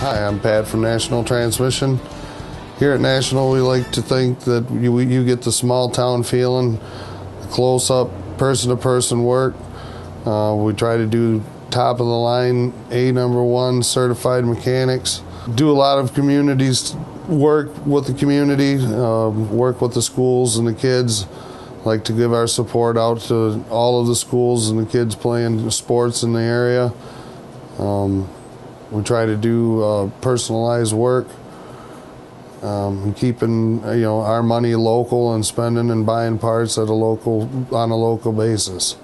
Hi, I'm Pat from National Transmission. Here at National, we like to think that you get the small town feeling, close-up, person-to-person work. We try to do top-of-the-line, #1 certified mechanics. Do a lot of communities work with the community, work with the schools and the kids. Like to give our support out to all of the schools and the kids playing sports in the area. We try to do personalized work, keeping our money local and spending and buying parts on a local basis.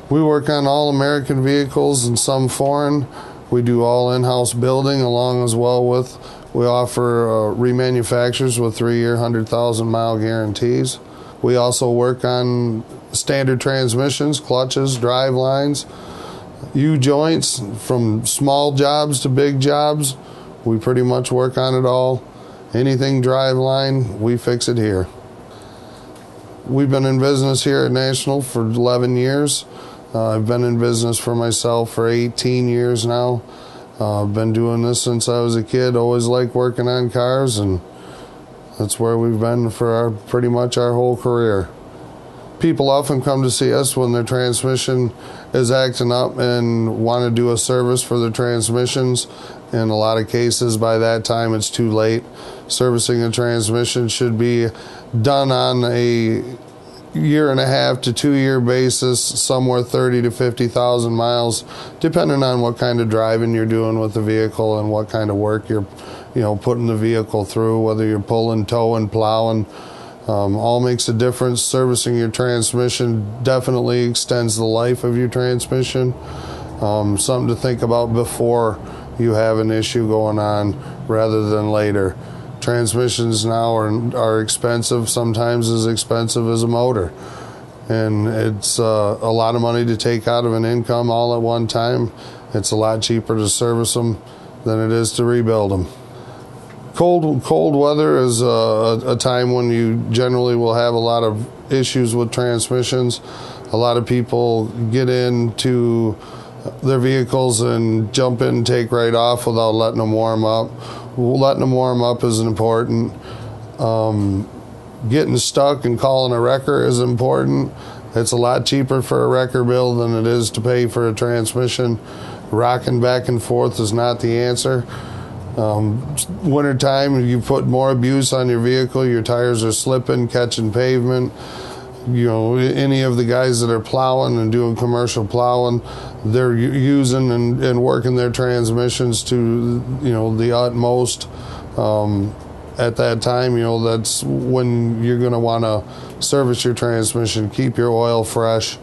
We work on all American vehicles and some foreign. We do all in-house building along as well with we offer remanufacturers with 3-year 100,000-mile guarantees. We also work on standard transmissions, clutches, drive lines, U-joints, from small jobs to big jobs. We pretty much work on it all. Anything drive line, we fix it here. We've been in business here at National for 11 years. I've been in business for myself for 18 years now. I've been doing this since I was a kid. Always liked working on cars, and that's where we've been for pretty much our whole career. People often come to see us when their transmission is acting up and want to do a service for their transmissions. In a lot of cases, by that time, it's too late. Servicing a transmission should be done on a 1.5 to 2 year basis, somewhere 30 to 50,000 miles, depending on what kind of driving you're doing with the vehicle and what kind of work you're putting the vehicle through, whether you're pulling, towing, plowing. All makes a difference. Servicing your transmission definitely extends the life of your transmission. Something to think about before you have an issue going on rather than later. Transmissions now are expensive, sometimes as expensive as a motor. And it's a lot of money to take out of an income all at one time. It's a lot cheaper to service them than it is to rebuild them. Cold weather is a time when you generally will have a lot of issues with transmissions. A lot of people get into their vehicles and jump in and take right off without letting them warm up. Letting them warm up is important. Getting stuck and calling a wrecker is important. It's a lot cheaper for a wrecker bill than it is to pay for a transmission. Rocking back and forth is not the answer. Wintertime, you put more abuse on your vehicle, your tires are slipping, catching pavement. Any of the guys that are plowing and doing commercial plowing, they're using and working their transmissions to the utmost. At that time, that's when you're going to want to service your transmission. Keep your oil fresh,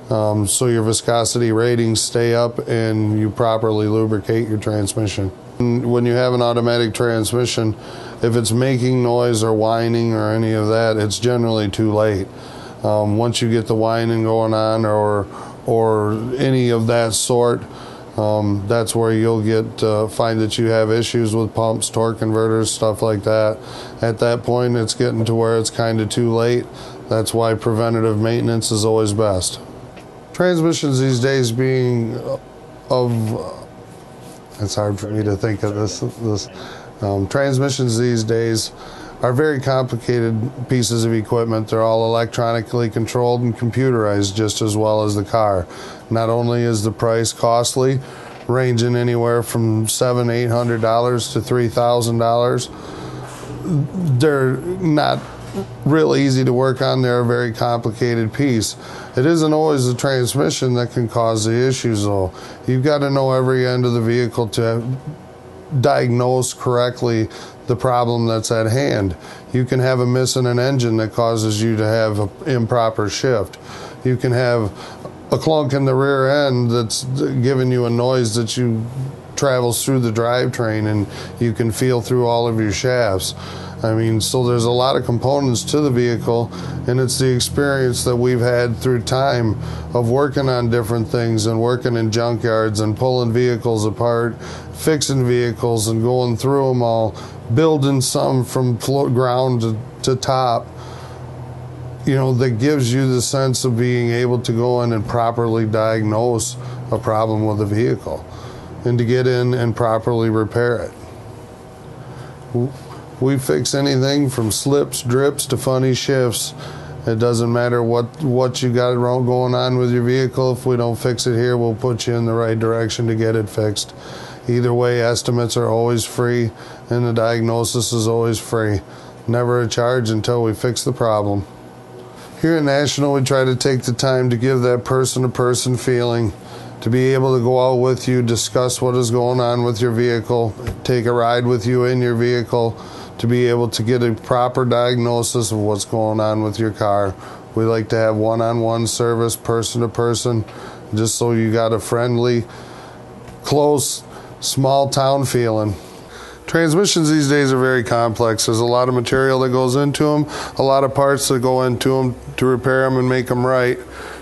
so your viscosity ratings stay up and you properly lubricate your transmission. When you have an automatic transmission, if it's making noise or whining or any of that, it's generally too late. Once you get the whining going on or any of that sort, that's where you'll find that you have issues with pumps, torque converters, stuff like that. At that point, it's getting to where it's kind of too late. That's why preventative maintenance is always best. Transmissions these days being it's hard for me to think of this. Transmissions these days are very complicated pieces of equipment. They're all electronically controlled and computerized just as well as the car. Not only is the price costly, ranging anywhere from $700, $800 to $3,000, they're not real easy to work on. They're a very complicated piece. It isn't always the transmission that can cause the issues, though. You've got to know every end of the vehicle to diagnose correctly the problem that's at hand. You can have a miss in an engine that causes you to have an improper shift. You can have a clunk in the rear end that's giving you a noise that travels through the drivetrain and you can feel through all of your shafts. So there's a lot of components to the vehicle, and it's the experience that we've had through time of working on different things and working in junkyards and pulling vehicles apart, fixing vehicles and going through them all, building some from ground to top. that gives you the sense of being able to go in and properly diagnose a problem with a vehicle and to get in and properly repair it. We fix anything from slips, drips to funny shifts. It doesn't matter what you got wrong going on with your vehicle. If we don't fix it here, we'll put you in the right direction to get it fixed. Either way, estimates are always free and the diagnosis is always free. Never a charge until we fix the problem. Here at National, we try to take the time to give that person-to-person feeling, to be able to go out with you, discuss what is going on with your vehicle, take a ride with you in your vehicle, to be able to get a proper diagnosis of what's going on with your car. We like to have one-on-one service, person-to-person, just so you got a friendly, close, small-town feeling. Transmissions these days are very complex. There's a lot of material that goes into them, a lot of parts that go into them to repair them and make them right.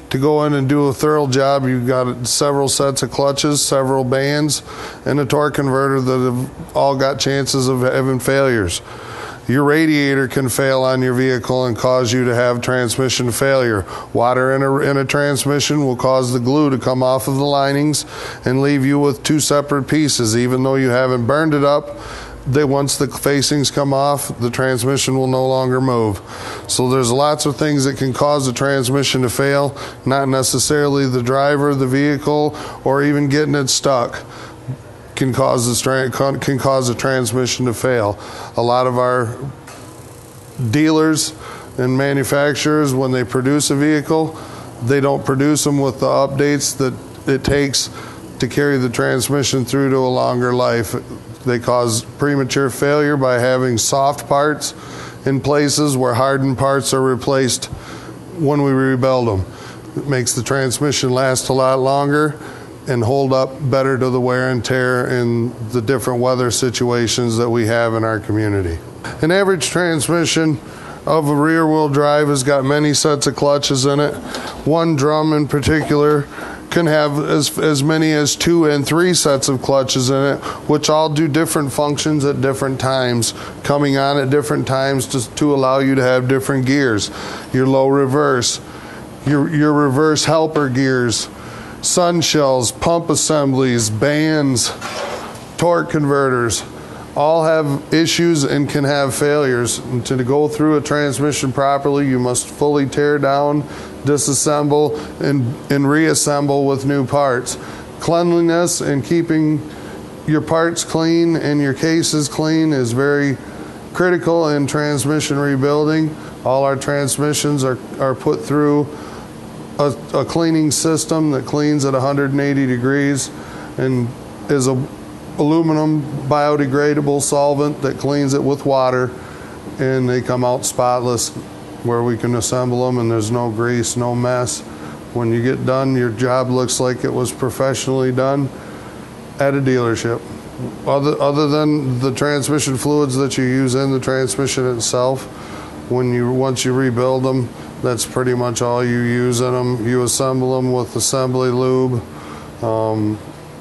To go in and do a thorough job, you've got several sets of clutches, several bands, and a torque converter that have all got chances of having failures. Your radiator can fail on your vehicle and cause you to have transmission failure. Water in a transmission will cause the glue to come off of the linings and leave you with two separate pieces. Even though you haven't burned it up, once the facings come off, the transmission will no longer move. So there's lots of things that can cause the transmission to fail, not necessarily the driver, the vehicle, or even getting it stuck can cause the transmission to fail. A lot of our dealers and manufacturers, when they produce a vehicle, they don't produce them with the updates that it takes to carry the transmission through to a longer life. They cause premature failure by having soft parts in places where hardened parts are replaced when we rebuild them. It makes the transmission last a lot longer and hold up better to the wear and tear in the different weather situations that we have in our community. An average transmission of a rear-wheel drive has got many sets of clutches in it. One drum in particular can have as many as 2 and 3 sets of clutches in it, which all do different functions at different times, coming on at different times to allow you to have different gears. Your low reverse, your reverse helper gears, sun shells, pump assemblies, bands, torque converters, all have issues and can have failures. And to go through a transmission properly, you must fully tear down, disassemble, and reassemble with new parts. Cleanliness and keeping your parts clean and your cases clean is very critical in transmission rebuilding. All our transmissions are put through a cleaning system that cleans at 180 degrees and is a aluminum biodegradable solvent that cleans it with water, and they come out spotless where we can assemble them and there's no grease, no mess. When you get done, your job looks like it was professionally done at a dealership. Other than the transmission fluids that you use in the transmission itself, once you rebuild them, that's pretty much all you use in them. You assemble them with assembly lube.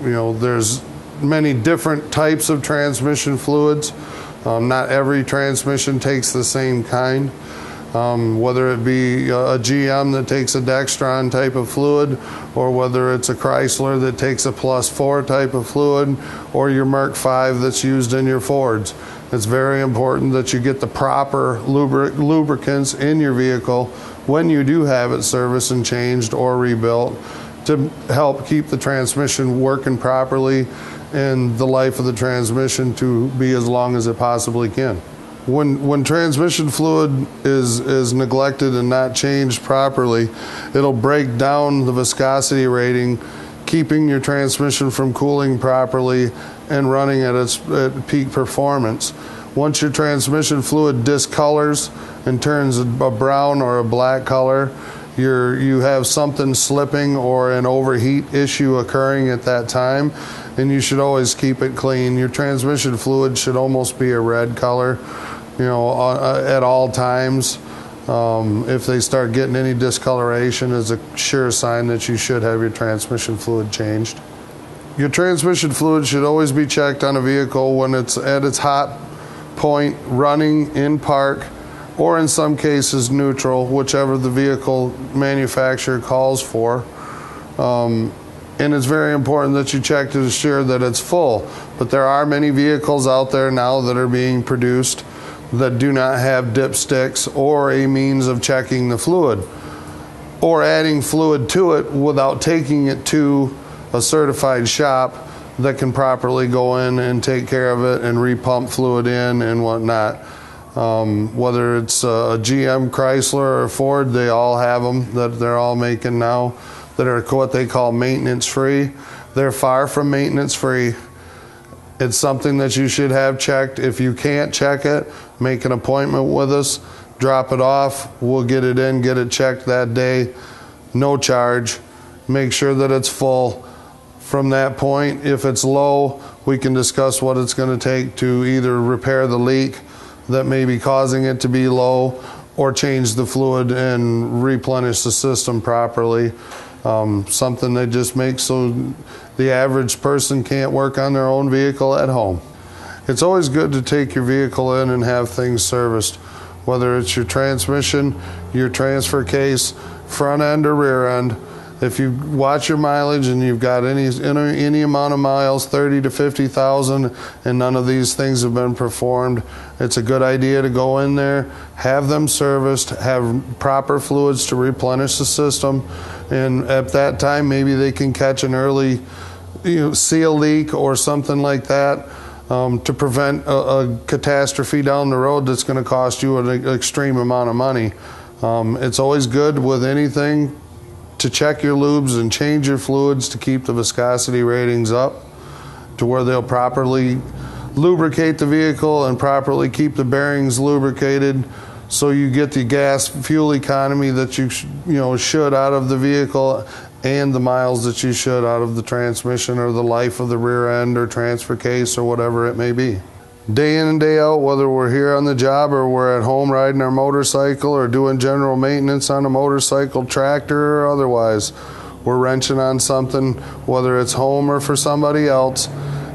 There's many different types of transmission fluids. Not every transmission takes the same kind. Whether it be a GM that takes a Dextron type of fluid, or whether it's a Chrysler that takes a +4 type of fluid, or your Merc 5 that's used in your Fords. It's very important that you get the proper lubricants in your vehicle when you do have it serviced and changed or rebuilt to help keep the transmission working properly and the life of the transmission to be as long as it possibly can. When transmission fluid is neglected and not changed properly, it'll break down the viscosity rating, keeping your transmission from cooling properly and running at peak performance. Once your transmission fluid discolors and turns a brown or a black color, you have something slipping or an overheat issue occurring at that time, and you should always keep it clean. Your transmission fluid should almost be a red color, at all times. If they start getting any discoloration, is a sure sign that you should have your transmission fluid changed. Your transmission fluid should always be checked on a vehicle when it's at its hot point, running in park, or in some cases neutral, whichever the vehicle manufacturer calls for. And it's very important that you check to ensure that it's full. But there are many vehicles out there now that are being produced that do not have dipsticks or a means of checking the fluid, or adding fluid to it without taking it to a certified shop that can properly go in and take care of it and repump fluid in and whatnot. Whether it's a GM, Chrysler, or Ford, they all have them that they're all making now that are what they call maintenance free. They're far from maintenance free. It's something that you should have checked. If you can't check it, make an appointment with us, drop it off, we'll get it in, get it checked that day, no charge. Make sure that it's full. From that point, if it's low, we can discuss what it's going to take to either repair the leak that may be causing it to be low, or change the fluid and replenish the system properly. Something that just makes so the average person can't work on their own vehicle at home. It's always good to take your vehicle in and have things serviced, whether it's your transmission, your transfer case, front end or rear end. If you watch your mileage and you've got any amount of miles, 30 to 50,000, and none of these things have been performed, it's a good idea to go in there, have them serviced, have proper fluids to replenish the system, and at that time maybe they can catch an early seal leak or something like that, to prevent a catastrophe down the road that's going to cost you an extreme amount of money. It's always good with anything to check your lubes and change your fluids to keep the viscosity ratings up to where they'll properly lubricate the vehicle and properly keep the bearings lubricated, so you get the gas fuel economy that you should out of the vehicle, and the miles that you should out of the transmission or the life of the rear end or transfer case or whatever it may be. Day in and day out, whether we're here on the job or we're at home riding our motorcycle or doing general maintenance on a motorcycle, tractor, or otherwise, we're wrenching on something, whether it's home or for somebody else.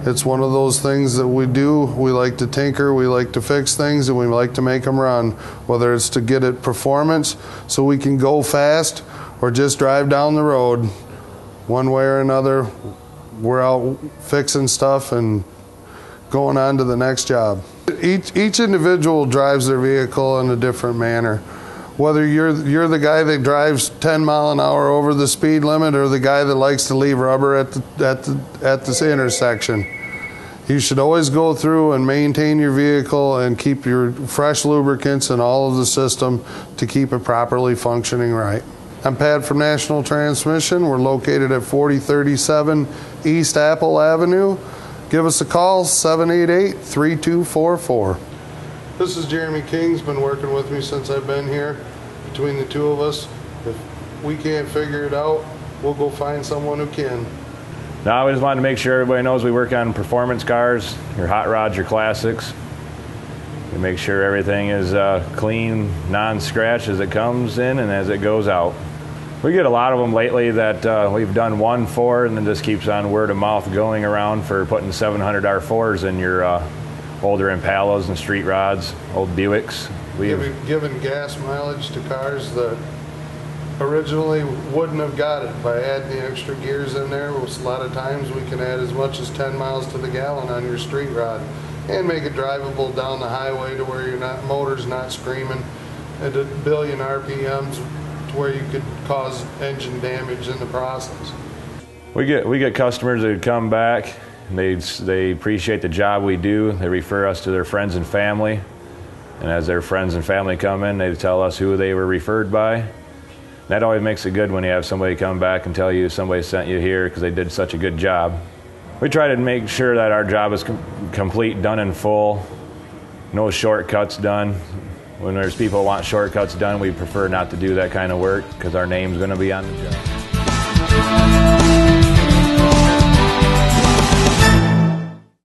It's one of those things that we do. We like to tinker, we like to fix things, and we like to make them run, whether it's to get it performance so we can go fast or just drive down the road. One way or another, we're out fixing stuff and going on to the next job. Each individual drives their vehicle in a different manner. Whether you're the guy that drives 10 mile an hour over the speed limit, or the guy that likes to leave rubber at this intersection, you should always go through and maintain your vehicle and keep your fresh lubricants in all of the system to keep it properly functioning right. I'm Pat from National Transmission. We're located at 4037 East Apple Avenue. Give us a call, 788-3244. This is Jeremy King. He's been working with me since I've been here. Between the two of us, if we can't figure it out, we'll go find someone who can. Now, I just wanted to make sure everybody knows we work on performance cars, your hot rods, your classics. We make sure everything is clean, non-scratch as it comes in and as it goes out. We get a lot of them lately that we've done one for, and then just keeps on word of mouth going around for putting 700 R4s in your older Impalas and street rods, old Buicks. We've given gas mileage to cars that originally wouldn't have got it by adding the extra gears in there. A lot of times we can add as much as 10 miles to the gallon on your street rod and make it drivable down the highway to where motor's not screaming at a billion RPMs, where you could cause engine damage in the process. We get customers that come back, and they appreciate the job we do. They refer us to their friends and family, and as their friends and family come in, they tell us who they were referred by. That always makes it good when you have somebody come back and tell you somebody sent you here because they did such a good job. We try to make sure that our job is complete, done in full, no shortcuts done. When there's people who want shortcuts done, we prefer not to do that kind of work because our name's going to be on the job.